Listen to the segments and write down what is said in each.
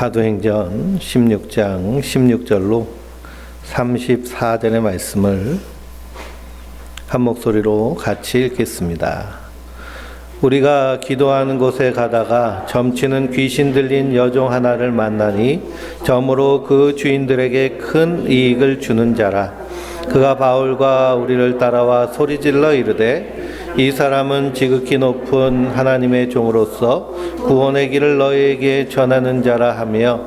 사도행전 16장 16절로 34절의 말씀을 한 목소리로 같이 읽겠습니다. 우리가 기도하는 곳에 가다가 점치는 귀신 들린 여종 하나를 만나니 점으로 그 주인들에게 큰 이익을 주는 자라. 그가 바울과 우리를 따라와 소리질러 이르되 이 사람은 지극히 높은 하나님의 종으로서 구원의 길을 너희에게 전하는 자라 하며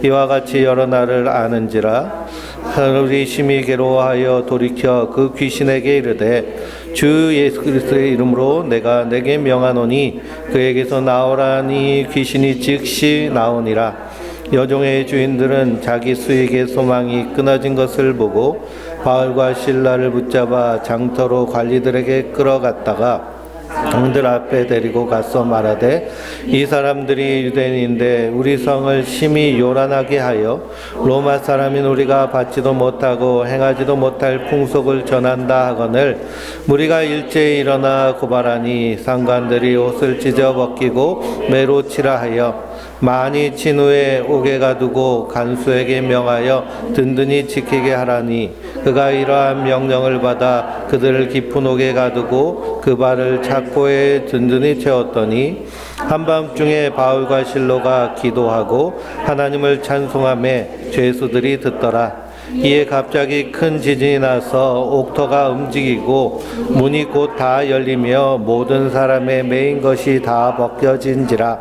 이와 같이 여러 날을 아는지라. 하늘이 심히 괴로워하여 돌이켜 그 귀신에게 이르되 주 예수 그리스도의 이름으로 내가 내게 명하노니 그에게서 나오라니 귀신이 즉시 나오니라. 여종의 주인들은 자기 수익의 소망이 끊어진 것을 보고 바울과 실라를 붙잡아 장터로 관리들에게 끌어갔다가 왕들 앞에 데리고 가서 말하되 이 사람들이 유대인인데 우리 성을 심히 요란하게 하여 로마 사람인 우리가 받지도 못하고 행하지도 못할 풍속을 전한다 하거늘 무리가 일제히 일어나 고발하니 상관들이 옷을 찢어 벗기고 매로 치라 하여 많이 친 후에 옥에 가두고 간수에게 명하여 든든히 지키게 하라니 그가 이러한 명령을 받아 그들을 깊은 옥에 가두고 그 발을 착고에 든든히 채웠더니 한밤중에 바울과 실로가 기도하고 하나님을 찬송하며 죄수들이 듣더라. 이에 갑자기 큰 지진이 나서 옥터가 움직이고 문이 곧 다 열리며 모든 사람의 매인 것이 다 벗겨진지라.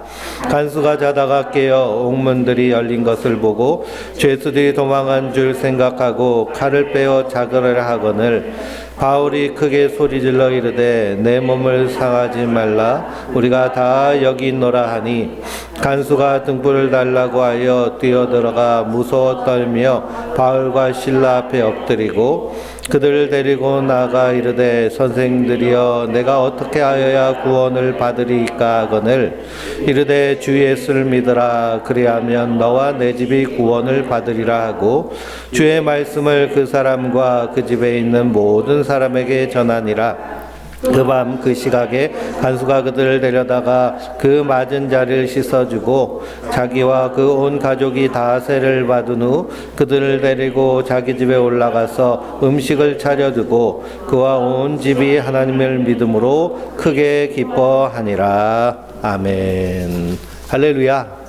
간수가 자다가 깨어 옥문들이 열린 것을 보고 죄수들이 도망한 줄 생각하고 칼을 빼어 자결하려 하거늘 바울이 크게 소리질러 이르되 내 몸을 상하지 말라. 우리가 다 여기 있노라 하니 간수가 등불을 달라고 하여 뛰어들어가 무서워 떨며 바울과 실라 앞에 엎드리고 그들을 데리고 나가 이르되 선생들이여 내가 어떻게 하여야 구원을 받으리까 하거늘 이르되 주 예수를 믿으라. 그리하면 너와 내 집이 구원을 받으리라 하고 주의 말씀을 그 사람과 그 집에 있는 모든 사람에게 전하니라. 그 밤 그 시각에 간수가 그들을 데려다가 그 맞은 자리를 씻어주고 자기와 그 온 가족이 다 세를 받은 후 그들을 데리고 자기 집에 올라가서 음식을 차려주고 그와 온 집이 하나님을 믿음으로 크게 기뻐하니라. 아멘. 할렐루야.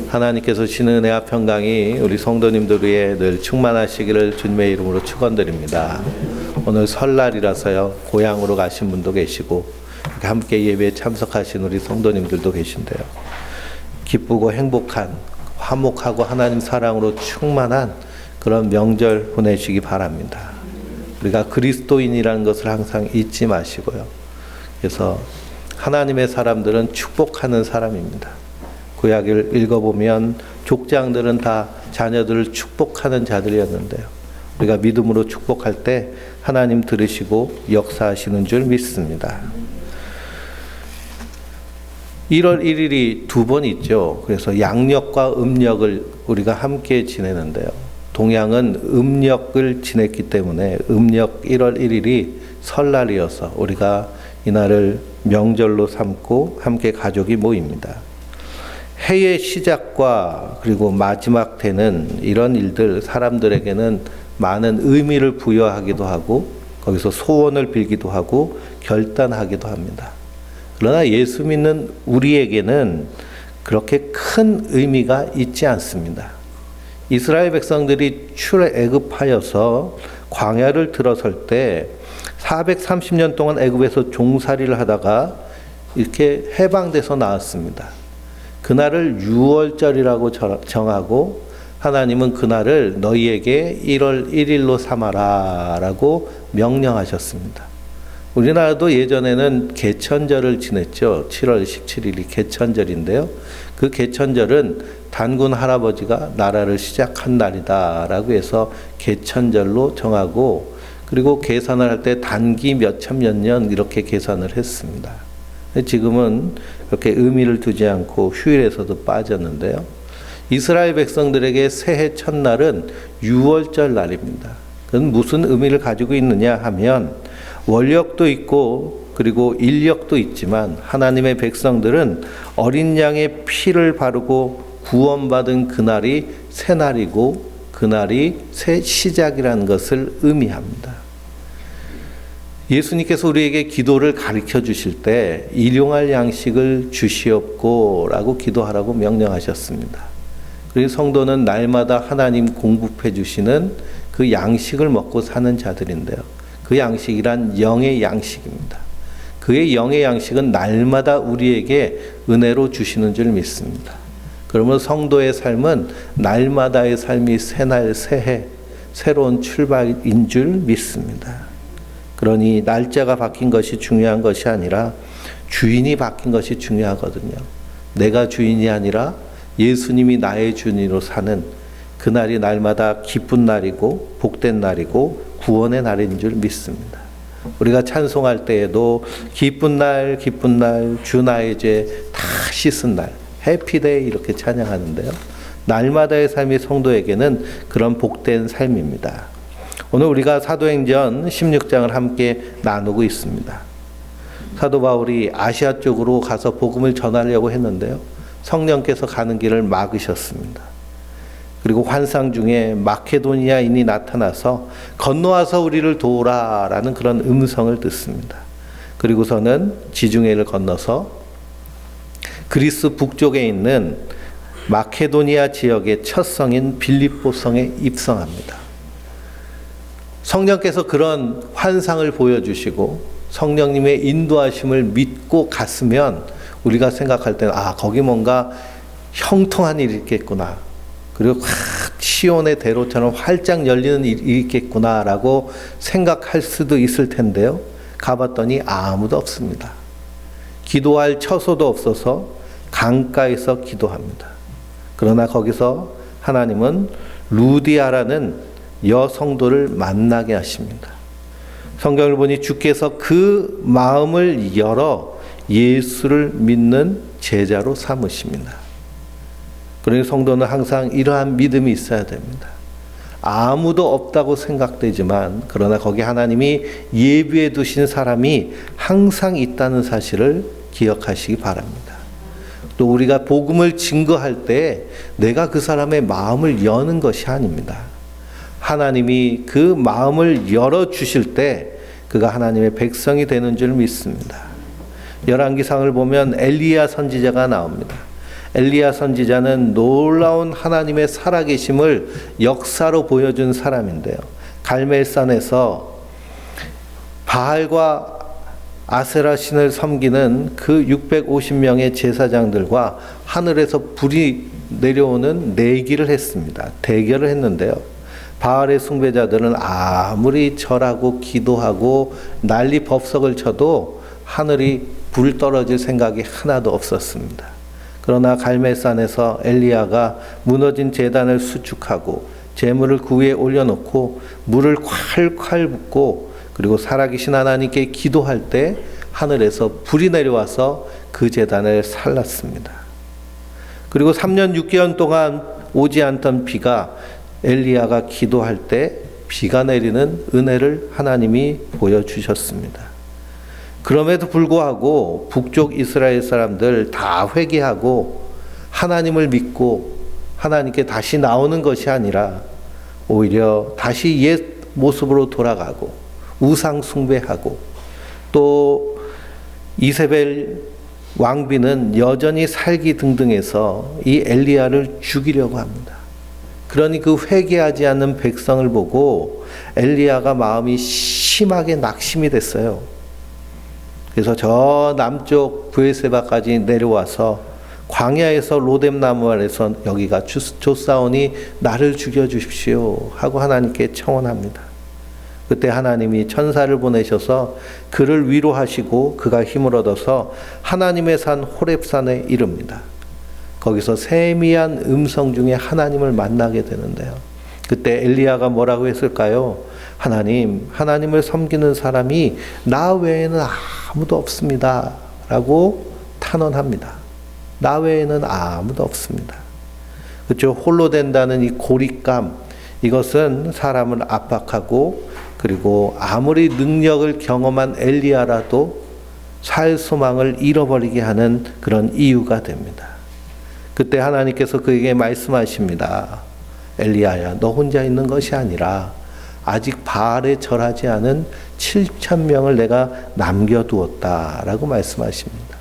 하나님께서 주시는 은혜와 평강이 우리 성도님들 위해 늘 충만하시기를 주님의 이름으로 축원드립니다. 오늘 설날이라서요 고향으로 가신 분도 계시고 함께 예배에 참석하신 우리 성도님들도 계신데요. 기쁘고 행복한 화목하고 하나님 사랑으로 충만한 그런 명절 보내시기 바랍니다. 우리가 그리스도인이라는 것을 항상 잊지 마시고요. 그래서 하나님의 사람들은 축복하는 사람입니다. 구약을 읽어보면 족장들은 다 자녀들을 축복하는 자들이었는데요. 우리가 믿음으로 축복할 때 하나님 들으시고 역사하시는 줄 믿습니다. 1월 1일이 두 번 있죠. 그래서 양력과 음력을 우리가 함께 지내는데요. 동양은 음력을 지냈기 때문에 음력 1월 1일이 설날이어서 우리가 이날을 명절로 삼고 함께 가족이 모입니다. 해의 시작과 그리고 마지막 되는 이런 일들 사람들에게는 많은 의미를 부여하기도 하고 거기서 소원을 빌기도 하고 결단하기도 합니다. 그러나 예수 믿는 우리에게는 그렇게 큰 의미가 있지 않습니다. 이스라엘 백성들이 출애굽하여서 광야를 들어설 때 430년 동안 애굽에서 종살이를 하다가 이렇게 해방돼서 나왔습니다. 그날을 유월절이라고 정하고 하나님은 그날을 너희에게 1월 1일로 삼아라 라고 명령하셨습니다. 우리나라도 예전에는 개천절을 지냈죠. 7월 17일이 개천절인데요. 그 개천절은 단군 할아버지가 나라를 시작한 날이다 라고 해서 개천절로 정하고 그리고 계산을 할 때 단기 몇천 년 이렇게 계산을 했습니다. 지금은 그렇게 의미를 두지 않고 휴일에서도 빠졌는데요. 이스라엘 백성들에게 새해 첫날은 유월절 날입니다. 그건 무슨 의미를 가지고 있느냐 하면 원력도 있고 그리고 인력도 있지만 하나님의 백성들은 어린 양의 피를 바르고 구원받은 그날이 새날이고 그날이 새 시작이라는 것을 의미합니다. 예수님께서 우리에게 기도를 가르쳐 주실 때 일용할 양식을 주시옵고 라고 기도하라고 명령하셨습니다. 그리고 성도는 날마다 하나님 공급해 주시는 그 양식을 먹고 사는 자들인데요. 그 양식이란 영의 양식입니다. 그의 영의 양식은 날마다 우리에게 은혜로 주시는 줄 믿습니다. 그러면 성도의 삶은 날마다의 삶이 새날 새해 새로운 출발인 줄 믿습니다. 그러니 날짜가 바뀐 것이 중요한 것이 아니라 주인이 바뀐 것이 중요하거든요. 내가 주인이 아니라 예수님이 나의 주인으로 사는 그날이 날마다 기쁜 날이고 복된 날이고 구원의 날인 줄 믿습니다. 우리가 찬송할 때에도 기쁜 날 기쁜 날 주 나의 죄 다 씻은 날 해피데이 이렇게 찬양하는데요. 날마다의 삶이 성도에게는 그런 복된 삶입니다. 오늘 우리가 사도행전 16장을 함께 나누고 있습니다. 사도 바울이 아시아 쪽으로 가서 복음을 전하려고 했는데요. 성령께서 가는 길을 막으셨습니다. 그리고 환상 중에 마케도니아인이 나타나서 건너와서 우리를 도우라라는 그런 음성을 듣습니다. 그리고서는 지중해를 건너서 그리스 북쪽에 있는 마케도니아 지역의 첫 성인 빌립보성에 입성합니다. 성령께서 그런 환상을 보여주시고 성령님의 인도하심을 믿고 갔으면 우리가 생각할 때는 거기 뭔가 형통한 일이 있겠구나. 그리고 시온의 대로처럼 활짝 열리는 일이 있겠구나라고 생각할 수도 있을 텐데요. 가봤더니 아무도 없습니다. 기도할 처소도 없어서 강가에서 기도합니다. 그러나 거기서 하나님은 루디아라는 여성도를 만나게 하십니다. 성경을 보니 주께서 그 마음을 열어 예수를 믿는 제자로 삼으십니다. 그러니 성도는 항상 이러한 믿음이 있어야 됩니다. 아무도 없다고 생각되지만 그러나 거기 하나님이 예비해 두신 사람이 항상 있다는 사실을 기억하시기 바랍니다. 또 우리가 복음을 증거할 때 내가 그 사람의 마음을 여는 것이 아닙니다. 하나님이 그 마음을 열어주실 때 그가 하나님의 백성이 되는 줄 믿습니다. 열왕기상을 보면 엘리야 선지자가 나옵니다. 엘리야 선지자는 놀라운 하나님의 살아계심을 역사로 보여준 사람인데요. 갈멜산에서 바알과 아세라 신을 섬기는 그 650명의 제사장들과 하늘에서 불이 내려오는 내기를 했습니다. 대결을 했는데요. 바알의 숭배자들은 아무리 절하고 기도하고 난리 법석을 쳐도 하늘이 불 떨어질 생각이 하나도 없었습니다. 그러나 갈멜산에서 엘리야가 무너진 제단을 수축하고 제물을 그 위에 올려놓고 물을 콸콸 붓고 그리고 살아계신 하나님께 기도할 때 하늘에서 불이 내려와서 그 제단을 살랐습니다. 그리고 3년 6개월 동안 오지 않던 비가 엘리야가 기도할 때 비가 내리는 은혜를 하나님이 보여주셨습니다. 그럼에도 불구하고 북쪽 이스라엘 사람들 다 회개하고 하나님을 믿고 하나님께 다시 나오는 것이 아니라 오히려 다시 옛 모습으로 돌아가고 우상 숭배하고 또 이세벨 왕비는 여전히 살기등등해서 이 엘리야를 죽이려고 합니다. 그러니 그 회개하지 않는 백성을 보고 엘리야가 마음이 심하게 낙심이 됐어요. 그래서 저 남쪽 브에세바까지 내려와서 광야에서 로뎀나무 아래서 여기가 좋사오니 나를 죽여주십시오 하고 하나님께 청원합니다. 그때 하나님이 천사를 보내셔서 그를 위로하시고 그가 힘을 얻어서 하나님의 산 호렙산에 이릅니다. 거기서 세미한 음성 중에 하나님을 만나게 되는데요. 그때 엘리야가 뭐라고 했을까요? 하나님을 섬기는 사람이 나 외에는 아무도 없습니다 라고 탄원합니다. 나 외에는 아무도 없습니다. 그렇죠? 홀로 된다는 이 고립감, 이것은 사람을 압박하고 그리고 아무리 능력을 경험한 엘리야라도 살 소망을 잃어버리게 하는 그런 이유가 됩니다. 그때 하나님께서 그에게 말씀하십니다. 엘리야야, 너 혼자 있는 것이 아니라 아직 바알에 절하지 않은 7,000명을 내가 남겨두었다라고 말씀하십니다.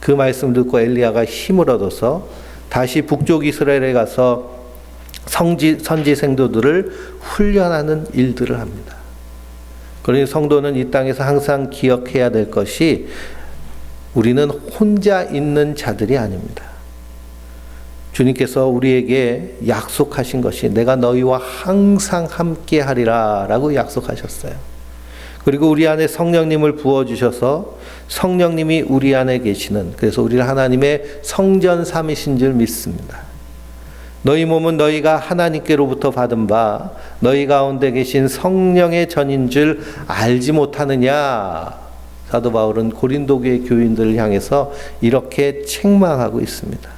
그 말씀 듣고 엘리야가 힘을 얻어서 다시 북쪽 이스라엘에 가서 선지 생도들을 훈련하는 일들을 합니다. 그러니 성도는 이 땅에서 항상 기억해야 될 것이 우리는 혼자 있는 자들이 아닙니다. 주님께서 우리에게 약속하신 것이 내가 너희와 항상 함께 하리라 라고 약속하셨어요. 그리고 우리 안에 성령님을 부어주셔서 성령님이 우리 안에 계시는, 그래서 우리를 하나님의 성전 삼이신 줄 믿습니다. 너희 몸은 너희가 하나님께로부터 받은 바 너희 가운데 계신 성령의 전인 줄 알지 못하느냐. 사도 바울은 고린도 교회 교인들을 향해서 이렇게 책망하고 있습니다.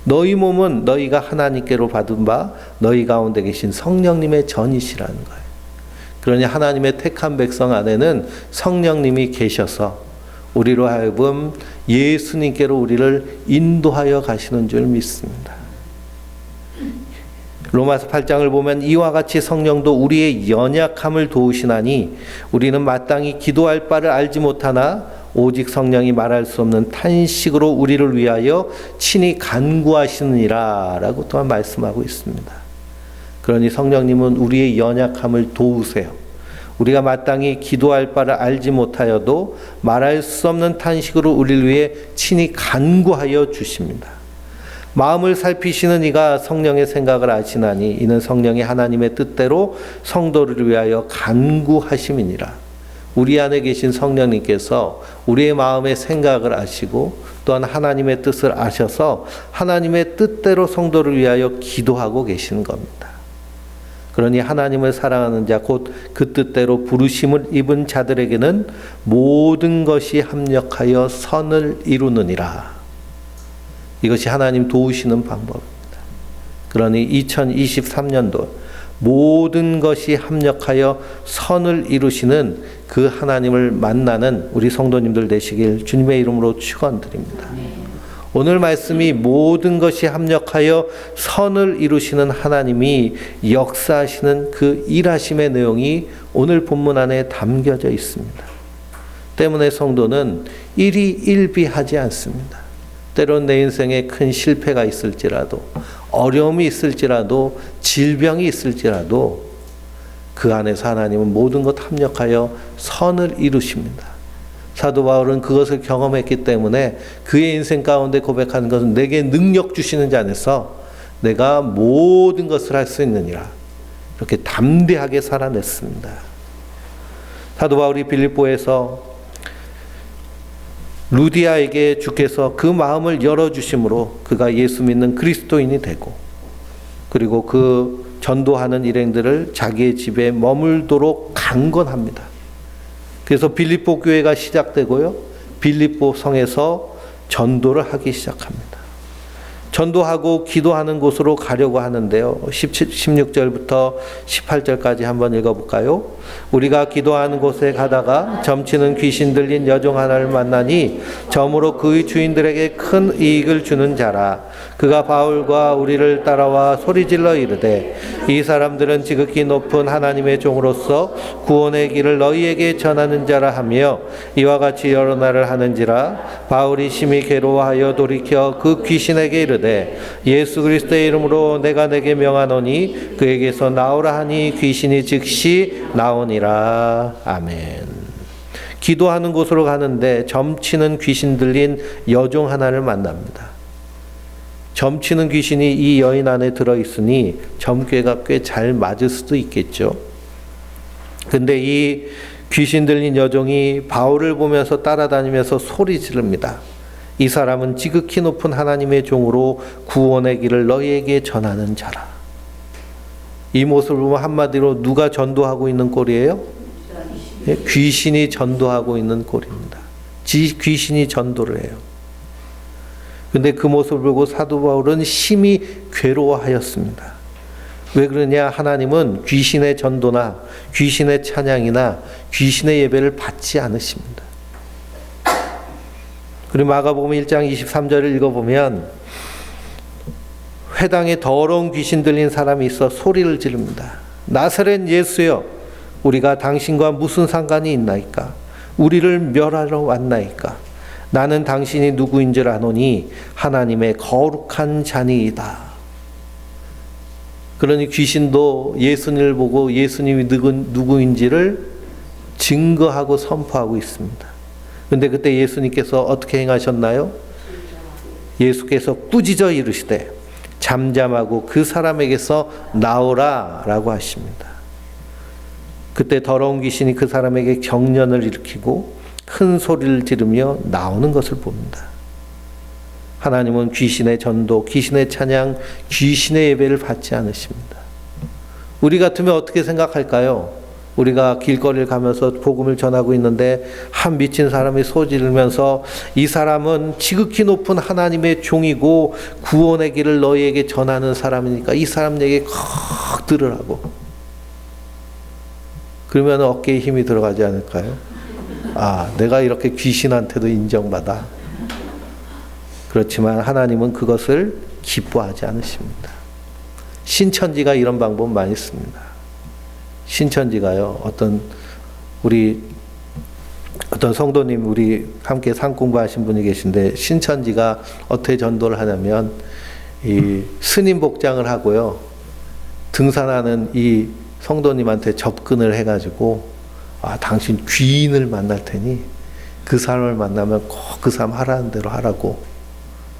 너희 몸은 너희가 하나님께로 받은 바 너희 가운데 계신 성령님의 전이시라는 거예요. 그러니 하나님의 택한 백성 안에는 성령님이 계셔서 우리로 하여금 예수님께로 우리를 인도하여 가시는 줄 믿습니다. 로마서 8장을 보면 이와 같이 성령도 우리의 연약함을 도우시나니 우리는 마땅히 기도할 바를 알지 못하나 오직 성령이 말할 수 없는 탄식으로 우리를 위하여 친히 간구하시느니라 라고 또한 말씀하고 있습니다. 그러니 성령님은 우리의 연약함을 도우세요. 우리가 마땅히 기도할 바를 알지 못하여도 말할 수 없는 탄식으로 우리를 위해 친히 간구하여 주십니다. 마음을 살피시는 이가 성령의 생각을 아시나니 이는 성령이 하나님의 뜻대로 성도를 위하여 간구하심이니라. 우리 안에 계신 성령님께서 우리의 마음의 생각을 아시고 또한 하나님의 뜻을 아셔서 하나님의 뜻대로 성도를 위하여 기도하고 계시는 겁니다. 그러니 하나님을 사랑하는 자 곧 그 뜻대로 부르심을 입은 자들에게는 모든 것이 합력하여 선을 이루느니라. 이것이 하나님 도우시는 방법입니다. 그러니 2023년도 모든 것이 합력하여 선을 이루시는 그 하나님을 만나는 우리 성도님들 되시길 주님의 이름으로 축원드립니다. 오늘 말씀이 모든 것이 합력하여 선을 이루시는 하나님이 역사하시는 그 일하심의 내용이 오늘 본문 안에 담겨져 있습니다. 때문에 성도는 일희일비하지 않습니다. 때론 내 인생에 큰 실패가 있을지라도, 어려움이 있을지라도, 질병이 있을지라도 그 안에서 하나님은 모든 것 합력하여 선을 이루십니다. 사도 바울은 그것을 경험했기 때문에 그의 인생 가운데 고백하는 것은 내게 능력 주시는 자 안에서 내가 모든 것을 할 수 있느니라. 이렇게 담대하게 살아냈습니다. 사도 바울이 빌립보에서 루디아에게 주께서 그 마음을 열어주심으로 그가 예수 믿는 그리스도인이 되고, 그리고 그 전도하는 일행들을 자기의 집에 머물도록 강건합니다. 그래서 빌립보 교회가 시작되고요, 빌립보 성에서 전도를 하기 시작합니다. 전도하고 기도하는 곳으로 가려고 하는데요. 16절부터 18절까지 한번 읽어볼까요? 우리가 기도하는 곳에 가다가 점치는 귀신 들린 여종 하나를 만나니 점으로 그의 주인들에게 큰 이익을 주는 자라. 그가 바울과 우리를 따라와 소리질러 이르되 이 사람들은 지극히 높은 하나님의 종으로서 구원의 길을 너희에게 전하는 자라 하며 이와 같이 여러 날을 하는지라. 바울이 심히 괴로워하여 돌이켜 그 귀신에게 이르되 예수 그리스도의 이름으로 내가 내게 명하노니 그에게서 나오라 하니 귀신이 즉시 나오니라. 아멘. 기도하는 곳으로 가는데 점치는 귀신 들린 여종 하나를 만납니다. 점치는 귀신이 이 여인 안에 들어있으니 점괘가 꽤 잘 맞을 수도 있겠죠. 근데 이 귀신 들린 여종이 바울을 보면서 따라다니면서 소리 지릅니다. 이 사람은 지극히 높은 하나님의 종으로 구원의 길을 너희에게 전하는 자라. 이 모습을 보면 한마디로 누가 전도하고 있는 꼴이에요? 귀신이 전도하고 있는 꼴입니다. 귀신이 전도를 해요. 근데 그 모습을 보고 사도 바울은 심히 괴로워하였습니다. 왜 그러냐? 하나님은 귀신의 전도나 귀신의 찬양이나 귀신의 예배를 받지 않으십니다. 그리고 마가복음 1장 23절을 읽어보면 회당에 더러운 귀신 들린 사람이 있어 소리를 지릅니다. 나사렛 예수여, 우리가 당신과 무슨 상관이 있나이까? 우리를 멸하러 왔나이까? 나는 당신이 누구인 줄 아노니 하나님의 거룩한 자니이다. 그러니 귀신도 예수님을 보고 예수님이 누구인지를 증거하고 선포하고 있습니다. 그런데 그때 예수님께서 어떻게 행하셨나요? 예수께서 꾸짖어 이르시되 잠잠하고 그 사람에게서 나오라 라고 하십니다. 그때 더러운 귀신이 그 사람에게 경련을 일으키고 큰 소리를 지르며 나오는 것을 봅니다. 하나님은 귀신의 전도, 귀신의 찬양, 귀신의 예배를 받지 않으십니다. 우리 같으면 어떻게 생각할까요? 우리가 길거리를 가면서 복음을 전하고 있는데 한 미친 사람이 소지르면서 이 사람은 지극히 높은 하나님의 종이고 구원의 길을 너희에게 전하는 사람이니까 이 사람 얘기 콕 들으라고. 그러면 어깨에 힘이 들어가지 않을까요? 아, 내가 이렇게 귀신한테도 인정받아. 그렇지만 하나님은 그것을 기뻐하지 않으십니다. 신천지가 이런 방법 많이 씁니다. 신천지가요, 어떤 성도님, 우리 함께 상 공부하신 분이 계신데, 신천지가 어떻게 전도를 하냐면, 이 스님 복장을 하고요, 등산하는 이 성도님한테 접근을 해가지고, 아, 당신 귀인을 만날 테니, 그 사람을 만나면 꼭 그 사람 하라는 대로 하라고.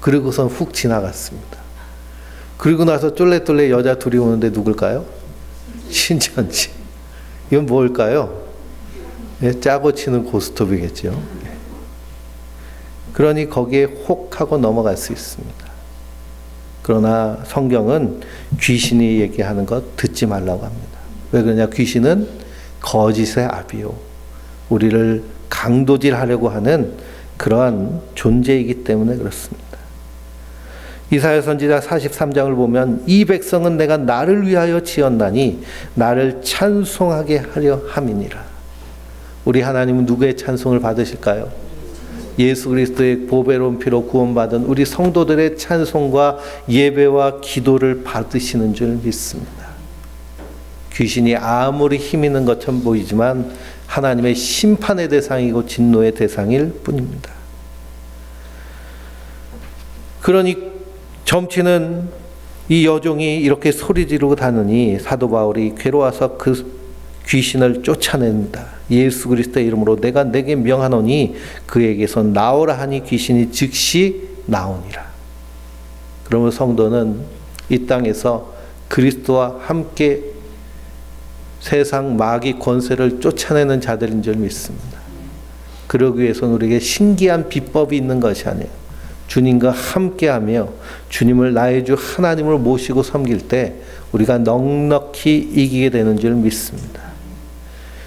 그리고선 훅 지나갔습니다. 그리고 나서 쫄래쫄래 여자 둘이 오는데 누굴까요? 신천지. 이건 뭘까요? 네, 짜고 치는 고스톱이겠죠. 그러니 거기에 혹 하고 넘어갈 수 있습니다. 그러나 성경은 귀신이 얘기하는 것 듣지 말라고 합니다. 왜 그러냐? 귀신은 거짓의 아비요, 우리를 강도질하려고 하는 그러한 존재이기 때문에 그렇습니다. 이사야 선지자 43장을 보면 이 백성은 내가 나를 위하여 지었나니 나를 찬송하게 하려 함이니라. 우리 하나님은 누구의 찬송을 받으실까요? 예수 그리스도의 보배로운 피로 구원받은 우리 성도들의 찬송과 예배와 기도를 받으시는 줄 믿습니다. 귀신이 아무리 힘 있는 것처럼 보이지만 하나님의 심판의 대상이고 진노의 대상일 뿐입니다. 그러니 점치는 이 여종이 이렇게 소리 지르고 다느니 사도 바울이 괴로워서 그 귀신을 쫓아낸다. 예수 그리스도의 이름으로 내가 내게 명하노니 그에게서 나오라 하니 귀신이 즉시 나오니라. 그러면 성도는 이 땅에서 그리스도와 함께 세상 마귀 권세를 쫓아내는 자들인 줄 믿습니다. 그러기 위해서는 우리에게 신기한 비법이 있는 것이 아니에요. 주님과 함께하며 주님을 나의 주 하나님을 모시고 섬길 때 우리가 넉넉히 이기게 되는 줄 믿습니다.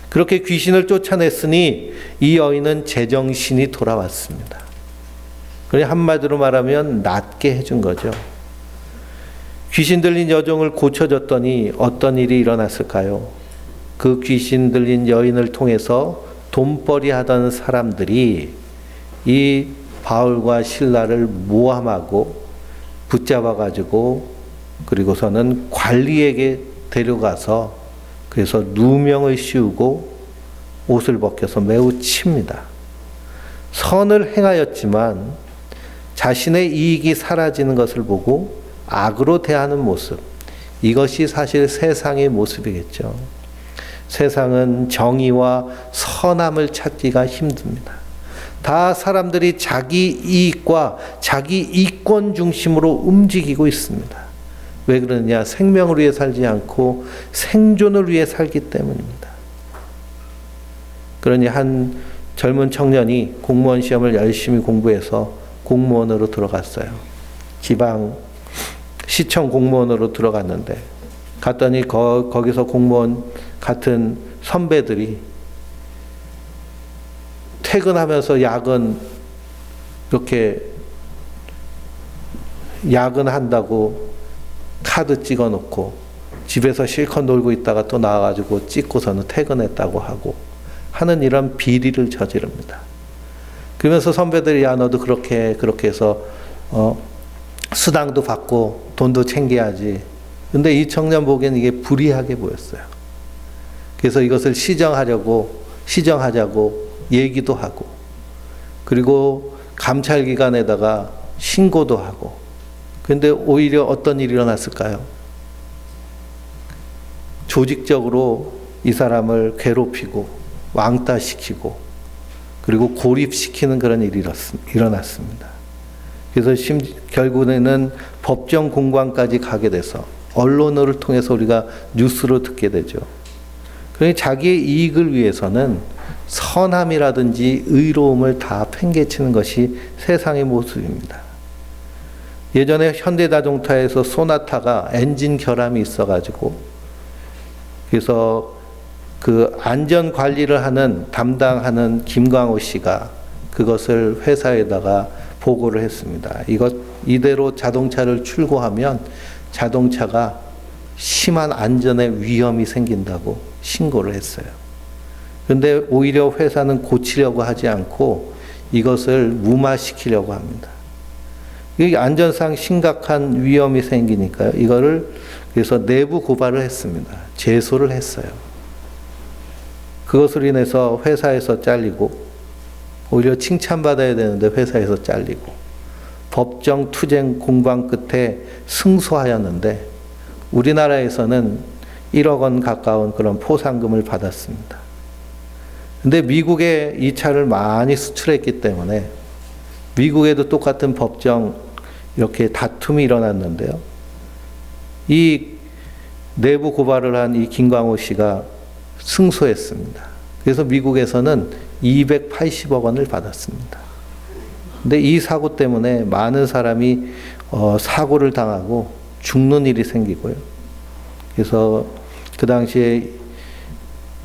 그렇게 귀신을 쫓아냈으니 이 여인은 제정신이 돌아왔습니다. 그냥 한마디로 말하면 낫게 해준 거죠. 귀신 들린 여종을 고쳐줬더니 어떤 일이 일어났을까요? 그 귀신 들린 여인을 통해서 돈벌이 하던 사람들이 이 바울과 실라를 모함하고 붙잡아가지고 그리고서는 관리에게 데려가서 그래서 누명을 씌우고 옷을 벗겨서 매우 칩니다. 선을 행하였지만 자신의 이익이 사라지는 것을 보고 악으로 대하는 모습, 이것이 사실 세상의 모습이겠죠. 세상은 정의와 선함을 찾기가 힘듭니다. 다 사람들이 자기 이익과 자기 이권 중심으로 움직이고 있습니다. 왜 그러느냐? 생명을 위해 살지 않고 생존을 위해 살기 때문입니다. 그러니 한 젊은 청년이 공무원 시험을 열심히 공부해서 공무원으로 들어갔어요. 지방 시청 공무원으로 들어갔는데 갔더니 거기서 공무원 같은 선배들이 퇴근하면서 이렇게 야근한다고 카드 찍어놓고 집에서 실컷 놀고 있다가 또 나와가지고 찍고서는 퇴근했다고 하고 하는 이런 비리를 저지릅니다. 그러면서 선배들이 야 너도 그렇게 해서 수당도 받고 돈도 챙겨야지. 근데 이 청년 보기엔 이게 불이하게 보였어요. 그래서 이것을 시정하자고 얘기도 하고, 그리고 감찰기관에다가 신고도 하고. 그런데 오히려 어떤 일이 일어났을까요? 조직적으로 이 사람을 괴롭히고 왕따시키고 그리고 고립시키는 그런 일이 일어났습니다. 그래서 결국에는 법정 공방까지 가게 돼서 언론을 통해서 우리가 뉴스로 듣게 되죠. 그러니 자기의 이익을 위해서는 선함이라든지 의로움을 다 팽개치는 것이 세상의 모습입니다. 예전에 현대자동차에서 소나타가 엔진 결함이 있어가지고, 그래서 그 안전 관리를 담당하는 김광호 씨가 그것을 회사에다가 보고를 했습니다. 이대로 자동차를 출고하면 자동차가 심한 안전에 위험이 생긴다고 신고를 했어요. 그런데 오히려 회사는 고치려고 하지 않고 이것을 무마시키려고 합니다. 이 안전상 심각한 위험이 생기니까요. 이거를 그래서 내부 고발을 했습니다. 제소를 했어요. 그것으로 인해서 회사에서 잘리고, 오히려 칭찬받아야 되는데 회사에서 잘리고, 법정 투쟁 공방 끝에 승소하였는데 우리나라에서는 1억 원 가까운 그런 포상금을 받았습니다. 근데 미국에 이 차를 많이 수출했기 때문에 미국에도 똑같은 법정 이렇게 다툼이 일어났는데요. 이 내부 고발을 한 이 김광호 씨가 승소했습니다. 그래서 미국에서는 280억 원을 받았습니다. 근데 이 사고 때문에 많은 사람이 사고를 당하고 죽는 일이 생기고요. 그래서 그 당시에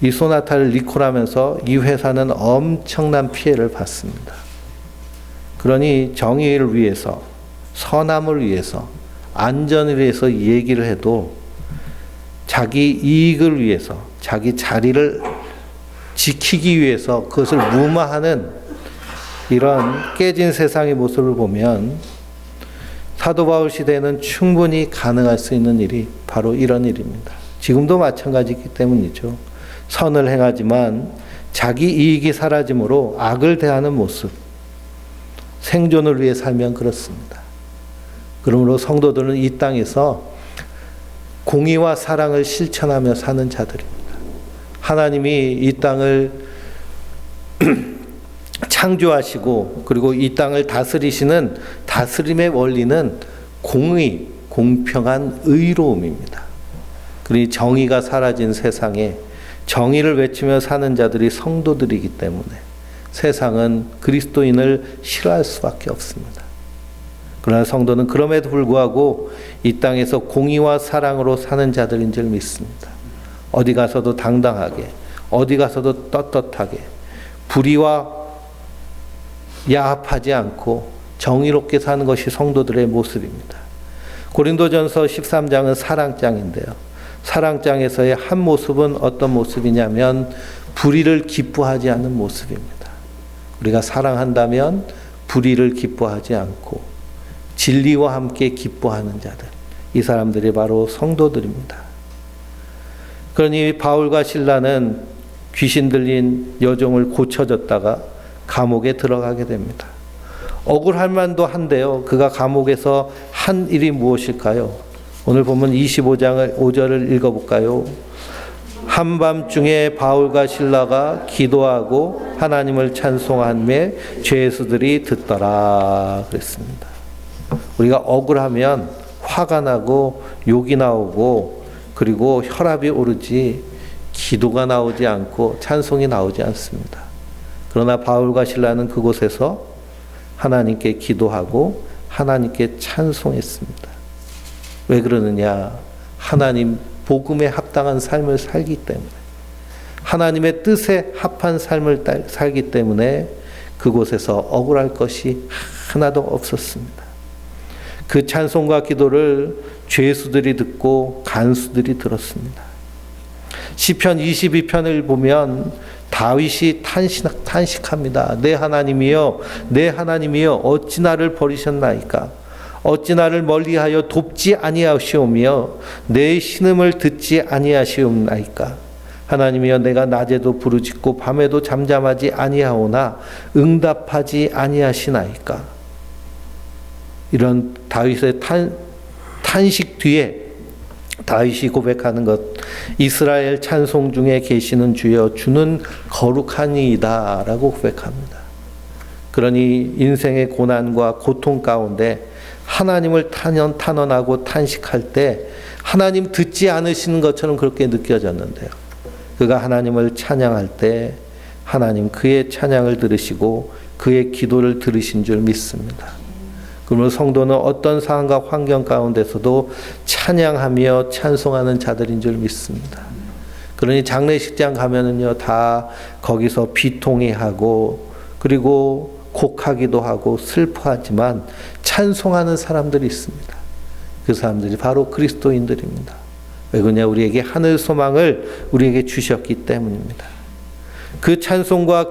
이 소나타를 리콜하면서 이 회사는 엄청난 피해를 받습니다. 그러니 정의를 위해서, 선함을 위해서, 안전을 위해서 얘기를 해도 자기 이익을 위해서, 자기 자리를 지키기 위해서 그것을 무마하는 이런 깨진 세상의 모습을 보면 사도 바울 시대에는 충분히 가능할 수 있는 일이 바로 이런 일입니다. 지금도 마찬가지이기 때문이죠. 선을 행하지만 자기 이익이 사라짐으로 악을 대하는 모습, 생존을 위해 살면 그렇습니다. 그러므로 성도들은 이 땅에서 공의와 사랑을 실천하며 사는 자들입니다. 하나님이 이 땅을 창조하시고 그리고 이 땅을 다스리시는 다스림의 원리는 공의, 공평한 의로움입니다. 그러니 정의가 사라진 세상에 정의를 외치며 사는 자들이 성도들이기 때문에 세상은 그리스도인을 싫어할 수밖에 없습니다. 그러나 성도는 그럼에도 불구하고 이 땅에서 공의와 사랑으로 사는 자들인 줄 믿습니다. 어디 가서도 당당하게, 어디 가서도 떳떳하게, 불의와 야합하지 않고 정의롭게 사는 것이 성도들의 모습입니다. 고린도전서 13장은 사랑장인데요. 사랑장에서의 한 모습은 어떤 모습이냐면 불의를 기뻐하지 않는 모습입니다. 우리가 사랑한다면 불의를 기뻐하지 않고 진리와 함께 기뻐하는 자들, 이 사람들이 바로 성도들입니다. 그러니 바울과 실라는 귀신 들린 여종을 고쳐줬다가 감옥에 들어가게 됩니다. 억울할 만도 한데요. 그가 감옥에서 한 일이 무엇일까요? 오늘 보면 25장을 5절을 읽어볼까요? 한밤중에 바울과 실라가 기도하고 하나님을 찬송하며 죄수들이 듣더라 그랬습니다. 우리가 억울하면 화가 나고 욕이 나오고 그리고 혈압이 오르지 기도가 나오지 않고 찬송이 나오지 않습니다. 그러나 바울과 실라는 그곳에서 하나님께 기도하고 하나님께 찬송했습니다. 왜 그러느냐? 하나님 복음에 합당한 삶을 살기 때문에, 하나님의 뜻에 합한 삶을 살기 때문에 그곳에서 억울할 것이 하나도 없었습니다. 그 찬송과 기도를 죄수들이 듣고 간수들이 들었습니다. 시편 22편을 보면 다윗이 탄식합니다. 내 하나님이여, 내 하나님이여, 어찌 나를 버리셨나이까? 어찌 나를 멀리하여 돕지 아니하시오며 내 신음을 듣지 아니하시옵나이까. 하나님이여 내가 낮에도 부르짖고 밤에도 잠잠하지 아니하오나 응답하지 아니하시나이까. 이런 다윗의 탄식 뒤에 다윗이 고백하는 것, 이스라엘 찬송 중에 계시는 주여 주는 거룩하니이다 라고 고백합니다. 그러니 인생의 고난과 고통 가운데 하나님을 탄원하고 탄식할 때 하나님 듣지 않으시는 것처럼 그렇게 느껴졌는데요. 그가 하나님을 찬양할 때 하나님 그의 찬양을 들으시고 그의 기도를 들으신 줄 믿습니다. 그러므로 성도는 어떤 상황과 환경 가운데서도 찬양하며 찬송하는 자들인 줄 믿습니다. 그러니 장례식장 가면은요, 다 거기서 비통해하고 그리고 곡하기도 하고 슬퍼하지만 찬송하는 사람들이 있습니다. 그 사람들이 바로 그리스도인들입니다. 왜 그러냐? 우리에게 하늘 소망을 우리에게 주셨기 때문입니다. 그 찬송과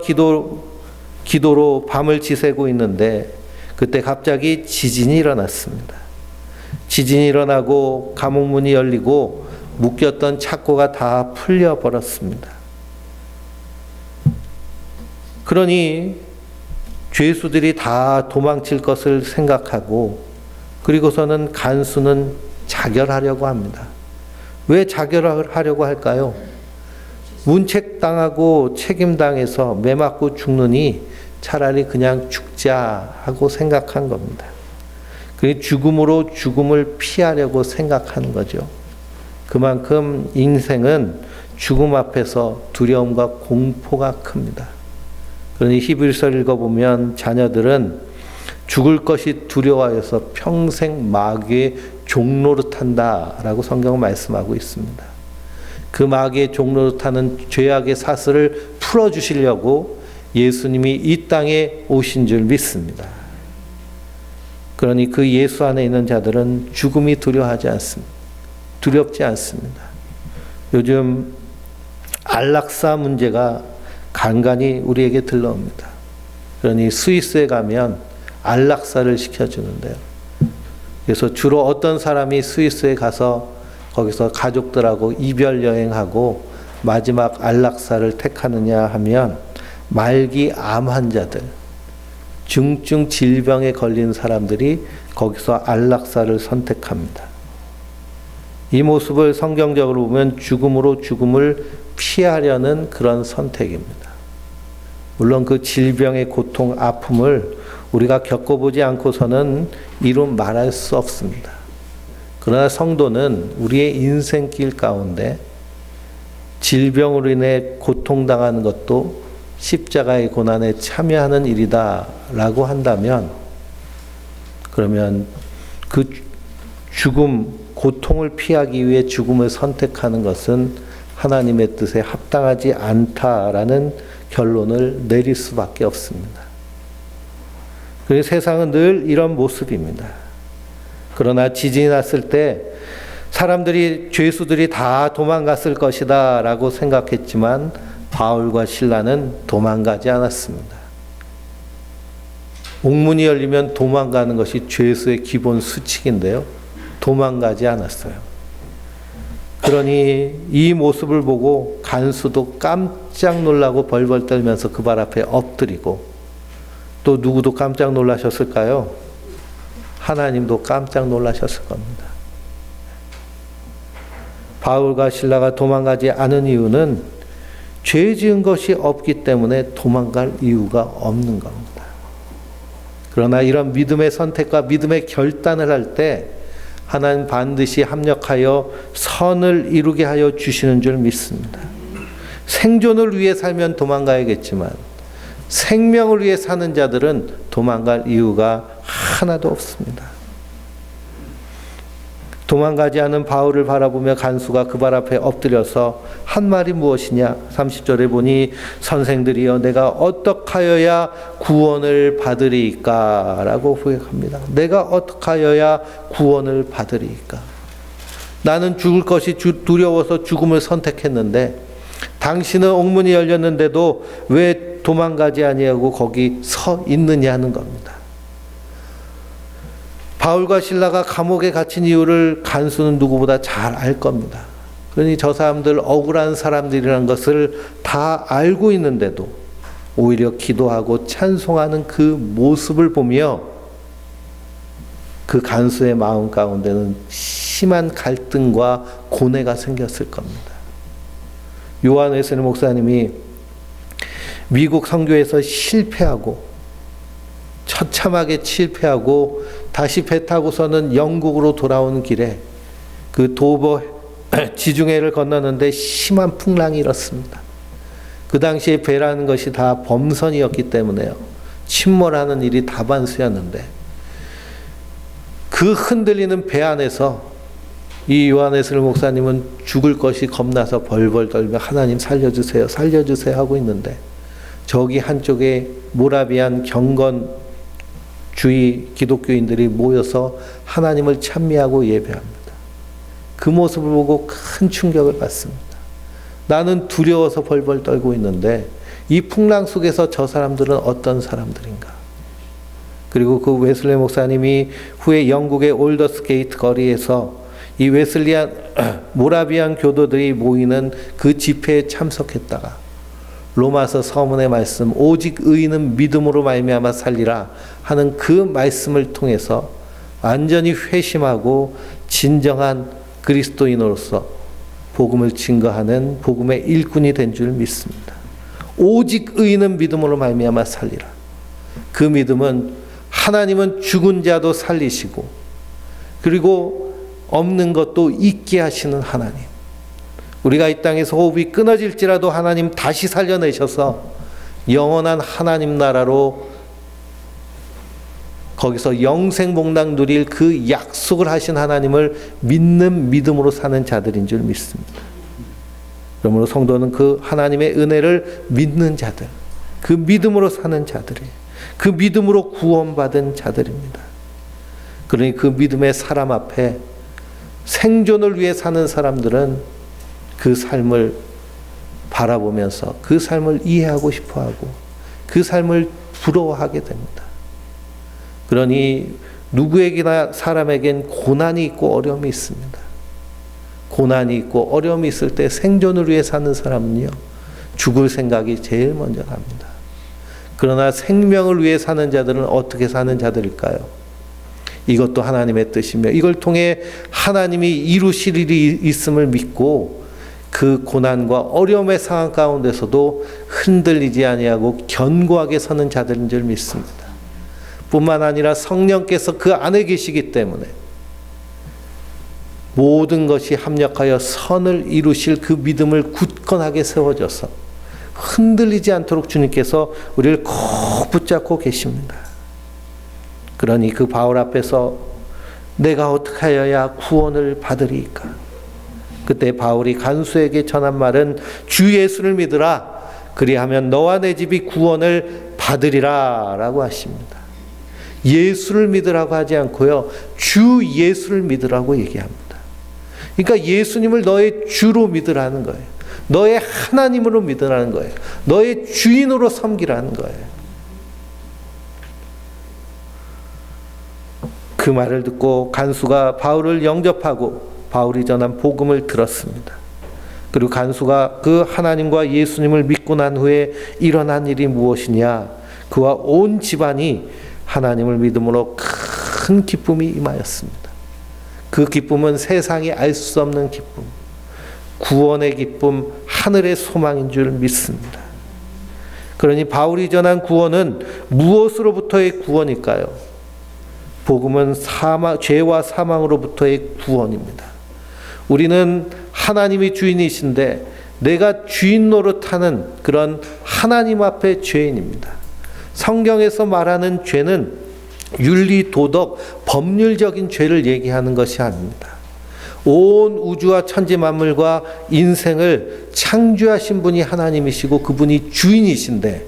기도로 밤을 지새고 있는데 그때 갑자기 지진이 일어났습니다. 지진이 일어나고 감옥문이 열리고 묶였던 착고가 다 풀려버렸습니다. 그러니 죄수들이 다 도망칠 것을 생각하고 그리고서는 간수는 자결하려고 합니다. 왜 자결하려고 할까요? 문책당하고 책임당해서 매 맞고 죽느니 차라리 그냥 죽자 하고 생각한 겁니다. 그 죽음으로 죽음을 피하려고 생각하는 거죠. 그만큼 인생은 죽음 앞에서 두려움과 공포가 큽니다. 그러니 히브리서를 읽어보면 자녀들은 죽을 것이 두려워해서 평생 마귀의 종노릇한다라고 성경은 말씀하고 있습니다. 그 마귀의 종노릇하는 죄악의 사슬을 풀어주시려고 예수님이 이 땅에 오신 줄 믿습니다. 그러니 그 예수 안에 있는 자들은 죽음이 두렵지 않습니다. 요즘 안락사 문제가 간간히 우리에게 들러옵니다. 그러니 스위스에 가면 안락사를 시켜주는데요. 그래서 주로 어떤 사람이 스위스에 가서 거기서 가족들하고 이별 여행하고 마지막 안락사를 택하느냐 하면 말기 암 환자들, 중증 질병에 걸린 사람들이 거기서 안락사를 선택합니다. 이 모습을 성경적으로 보면 죽음으로 죽음을 피하려는 그런 선택입니다. 물론 그 질병의 고통, 아픔을 우리가 겪어보지 않고서는 이루 말할 수 없습니다. 그러나 성도는 우리의 인생길 가운데 질병으로 인해 고통당하는 것도 십자가의 고난에 참여하는 일이다 라고 한다면, 그러면 그 죽음, 고통을 피하기 위해 죽음을 선택하는 것은 하나님의 뜻에 합당하지 않다라는 결론을 내릴 수밖에 없습니다. 그래서 세상은 늘 이런 모습입니다. 그러나 지진이 났을 때 사람들이, 죄수들이 다 도망갔을 것이다 라고 생각했지만 바울과 실라는 도망가지 않았습니다. 옥문이 열리면 도망가는 것이 죄수의 기본 수칙인데요. 도망가지 않았어요. 그러니 이 모습을 보고 간수도 깜짝 놀라고 벌벌 떨면서 그 발 앞에 엎드리고, 또 누구도 깜짝 놀라셨을까요? 하나님도 깜짝 놀라셨을 겁니다. 바울과 실라가 도망가지 않은 이유는 죄 지은 것이 없기 때문에 도망갈 이유가 없는 겁니다. 그러나 이런 믿음의 선택과 믿음의 결단을 할 때 하나님 반드시 합력하여 선을 이루게 하여 주시는 줄 믿습니다. 생존을 위해 살면 도망가야겠지만 생명을 위해 사는 자들은 도망갈 이유가 하나도 없습니다. 도망가지 않은 바울을 바라보며 간수가 그 발 앞에 엎드려서 한 말이 무엇이냐? 30절에 보니 선생들이여 내가 어떻게 하여야 구원을 받으리이까? 라고 고백합니다. 내가 어떻게 하여야 구원을 받으리이까? 나는 죽을 것이 두려워서 죽음을 선택했는데 당신은 옥문이 열렸는데도 왜 도망가지 아니하고 거기 서 있느냐 하는 겁니다. 바울과 실라가 감옥에 갇힌 이유를 간수는 누구보다 잘 알 겁니다. 그러니 저 사람들 억울한 사람들이라는 것을 다 알고 있는데도 오히려 기도하고 찬송하는 그 모습을 보며 그 간수의 마음 가운데는 심한 갈등과 고뇌가 생겼을 겁니다. 요한 웨슬리 목사님이 미국 선교에서 실패하고 처참하게 실패하고 다시 배 타고서는 영국으로 돌아오는 길에 그 도버 지중해를 건너는데 심한 풍랑이 일었습니다. 그 당시에 배라는 것이 다 범선이었기 때문에요. 침몰하는 일이 다반수였는데 그 흔들리는 배 안에서 이 요한 웨슬리 목사님은 죽을 것이 겁나서 벌벌 떨며 하나님 살려주세요, 살려주세요 하고 있는데 저기 한쪽에 모라비안 경건주의 기독교인들이 모여서 하나님을 찬미하고 예배합니다. 그 모습을 보고 큰 충격을 받습니다. 나는 두려워서 벌벌 떨고 있는데 이 풍랑 속에서 저 사람들은 어떤 사람들인가? 그리고 그 웨슬리 목사님이 후에 영국의 올더스 게이트 거리에서 이 웨슬리안 모라비안 교도들이 모이는 그 집회에 참석했다가 로마서 서문의 말씀 오직 의인은 믿음으로 말미암아 살리라 하는 그 말씀을 통해서 완전히 회심하고 진정한 그리스도인으로서 복음을 증거하는 복음의 일꾼이 된 줄 믿습니다. 오직 의인은 믿음으로 말미암아 살리라. 그 믿음은 하나님은 죽은 자도 살리시고 그리고 없는 것도 있게 하시는 하나님. 우리가 이 땅에서 호흡이 끊어질지라도 하나님 다시 살려내셔서 영원한 하나님 나라로 거기서 영생복락 누릴 그 약속을 하신 하나님을 믿는 믿음으로 사는 자들인 줄 믿습니다. 그러므로 성도는 그 하나님의 은혜를 믿는 자들, 그 믿음으로 사는 자들이에요. 그 믿음으로 구원받은 자들입니다. 그러니 그 믿음의 사람 앞에 생존을 위해 사는 사람들은 그 삶을 바라보면서 그 삶을 이해하고 싶어하고 그 삶을 부러워하게 됩니다. 그러니 누구에게나 사람에겐 고난이 있고 어려움이 있습니다. 고난이 있고 어려움이 있을 때 생존을 위해 사는 사람은요, 죽을 생각이 제일 먼저 납니다. 그러나 생명을 위해 사는 자들은 어떻게 사는 자들일까요? 이것도 하나님의 뜻이며 이걸 통해 하나님이 이루실 일이 있음을 믿고 그 고난과 어려움의 상황 가운데서도 흔들리지 아니하고 견고하게 서는 자들인 줄 믿습니다. 뿐만 아니라 성령께서 그 안에 계시기 때문에 모든 것이 합력하여 선을 이루실 그 믿음을 굳건하게 세워져서 흔들리지 않도록 주님께서 우리를 꼭 붙잡고 계십니다. 그러니 그 바울 앞에서 내가 어떻게 하여야 구원을 받으리까? 그때 바울이 간수에게 전한 말은 주 예수를 믿으라. 그리하면 너와 내 집이 구원을 받으리라 라고 하십니다. 예수를 믿으라고 하지 않고요, 주 예수를 믿으라고 얘기합니다. 그러니까 예수님을 너의 주로 믿으라는 거예요. 너의 하나님으로 믿으라는 거예요. 너의 주인으로 섬기라는 거예요. 그 말을 듣고 간수가 바울을 영접하고 바울이 전한 복음을 들었습니다. 그리고 간수가 그 하나님과 예수님을 믿고 난 후에 일어난 일이 무엇이냐? 그와 온 집안이 하나님을 믿음으로 큰 기쁨이 임하였습니다. 그 기쁨은 세상이 알 수 없는 기쁨, 구원의 기쁨, 하늘의 소망인 줄 믿습니다. 그러니 바울이 전한 구원은 무엇으로부터의 구원일까요? 복음은 죄와 사망으로부터의 구원입니다. 우리는 하나님이 주인이신데 내가 주인 노릇하는 그런 하나님 앞의 죄인입니다. 성경에서 말하는 죄는 윤리, 도덕, 법률적인 죄를 얘기하는 것이 아닙니다. 온 우주와 천지 만물과 인생을 창조하신 분이 하나님이시고 그분이 주인이신데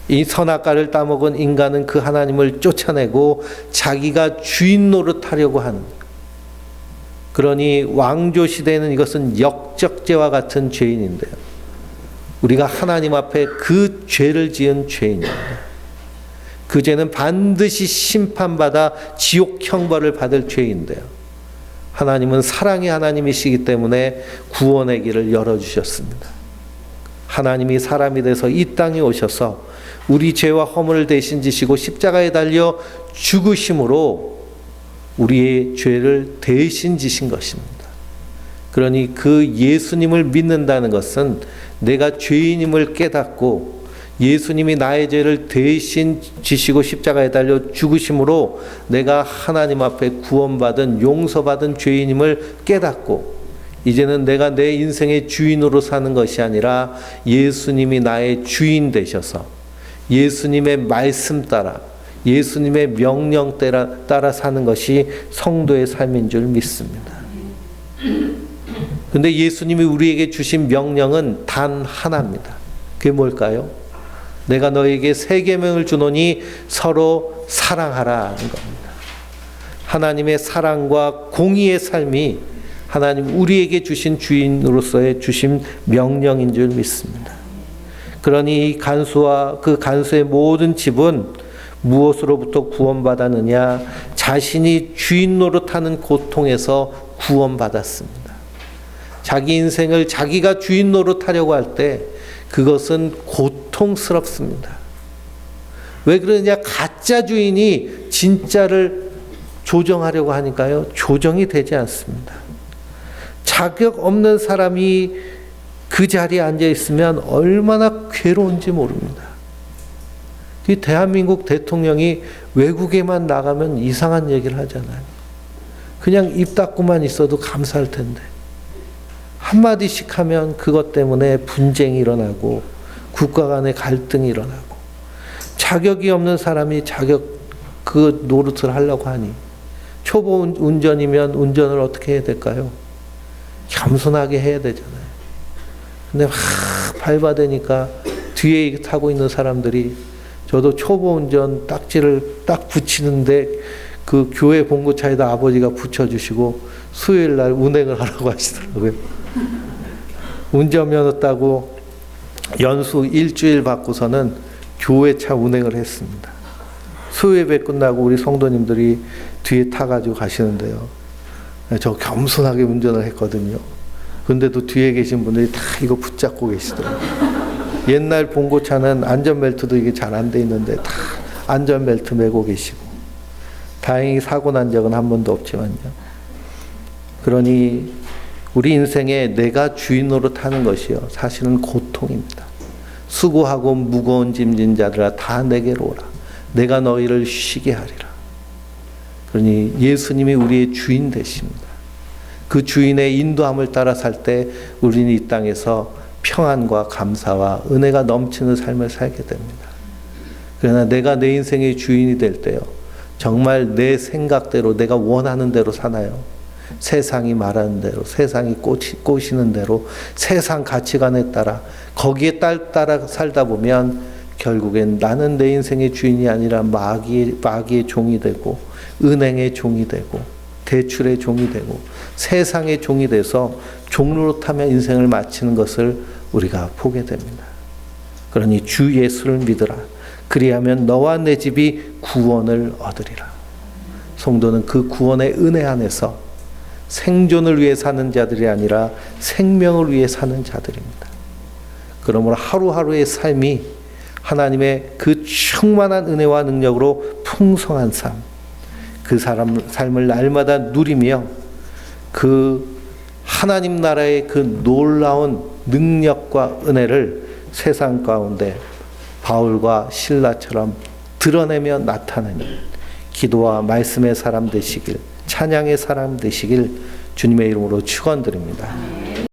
이 선악과를 따먹은 인간은 그 하나님을 쫓아내고 자기가 주인 노릇하려고 하는, 그러니 왕조 시대에는 이것은 역적죄와 같은 죄인인데요, 우리가 하나님 앞에 그 죄를 지은 죄인입니다. 그 죄는 반드시 심판받아 지옥 형벌을 받을 죄인데요. 하나님은 사랑의 하나님이시기 때문에 구원의 길을 열어주셨습니다. 하나님이 사람이 돼서 이 땅에 오셔서 우리 죄와 허물을 대신 지시고 십자가에 달려 죽으심으로 우리의 죄를 대신 지신 것입니다. 그러니 그 예수님을 믿는다는 것은 내가 죄인임을 깨닫고 예수님이 나의 죄를 대신 지시고 십자가에 달려 죽으심으로 내가 하나님 앞에 구원받은 용서받은 죄인임을 깨닫고 이제는 내가 내 인생의 주인으로 사는 것이 아니라 예수님이 나의 주인 되셔서 예수님의 말씀 따라 예수님의 명령 따라 사는 것이 성도의 삶인 줄 믿습니다. 그런데 예수님이 우리에게 주신 명령은 단 하나입니다. 그게 뭘까요? 내가 너에게 새 계명을 주노니 서로 사랑하라는 겁니다. 하나님의 사랑과 공의의 삶이 하나님 우리에게 주신 주인으로서의 주신 명령인 줄 믿습니다. 그러니 이 간수와 그 간수의 모든 집은 무엇으로부터 구원받았느냐? 자신이 주인 노릇하는 고통에서 구원받았습니다. 자기 인생을 자기가 주인 노릇하려고 할 때 그것은 고통스럽습니다. 왜 그러느냐? 가짜 주인이 진짜를 조정하려고 하니까요. 조정이 되지 않습니다. 자격 없는 사람이 그 자리에 앉아 있으면 얼마나 괴로운지 모릅니다. 이 대한민국 대통령이 외국에만 나가면 이상한 얘기를 하잖아요. 그냥 입 닫고만 있어도 감사할 텐데 한마디씩 하면 그것 때문에 분쟁이 일어나고 국가 간의 갈등이 일어나고 자격이 없는 사람이 그 노릇을 하려고 하니 초보 운전이면 운전을 어떻게 해야 될까요? 겸손하게 해야 되잖아요. 근데 막 밟아대니까 뒤에 타고 있는 사람들이 저도 초보 운전 딱지를 딱 붙이는데 그 교회 봉고차에다 아버지가 붙여주시고 수요일 날 운행을 하라고 하시더라고요. 운전면허 따고 연수 일주일 받고서는 교회차 운행을 했습니다. 수요예배 끝나고 우리 성도님들이 뒤에 타가지고 가시는데요. 저 겸손하게 운전을 했거든요. 근데도 뒤에 계신 분들이 다 이거 붙잡고 계시더라고요. 옛날 봉고차는 안전벨트도 이게 잘 안 돼 있는데 다 안전벨트 메고 계시고 다행히 사고 난 적은 한 번도 없지만요. 그러니 우리 인생에 내가 주인으로 타는 것이요 사실은 고통입니다. 수고하고 무거운 짐진 자들아 다 내게로 오라. 내가 너희를 쉬게 하리라. 그러니 예수님이 우리의 주인 되십니다. 그 주인의 인도함을 따라 살 때 우리는 이 땅에서 평안과 감사와 은혜가 넘치는 삶을 살게 됩니다. 그러나 내가 내 인생의 주인이 될 때요. 정말 내 생각대로 내가 원하는 대로 사나요? 세상이 말하는 대로, 세상이 꼬시는 대로, 세상 가치관에 따라 거기에 따라 살다 보면 결국엔 나는 내 인생의 주인이 아니라 마귀의 종이 되고 은행의 종이 되고 대출의 종이 되고 세상의 종이 돼서 종노릇하며 인생을 마치는 것을 우리가 보게 됩니다. 그러니 주 예수를 믿으라. 그리하면 너와 내 집이 구원을 얻으리라. 성도는 그 구원의 은혜 안에서 생존을 위해 사는 자들이 아니라 생명을 위해 사는 자들입니다. 그러므로 하루하루의 삶이 하나님의 그 충만한 은혜와 능력으로 풍성한 삶, 그 삶을 날마다 누리며 그 하나님 나라의 그 놀라운 능력과 은혜를 세상 가운데 바울과 실라처럼 드러내며 나타내는 기도와 말씀의 사람 되시길, 찬양의 사람 되시길 주님의 이름으로 축원드립니다.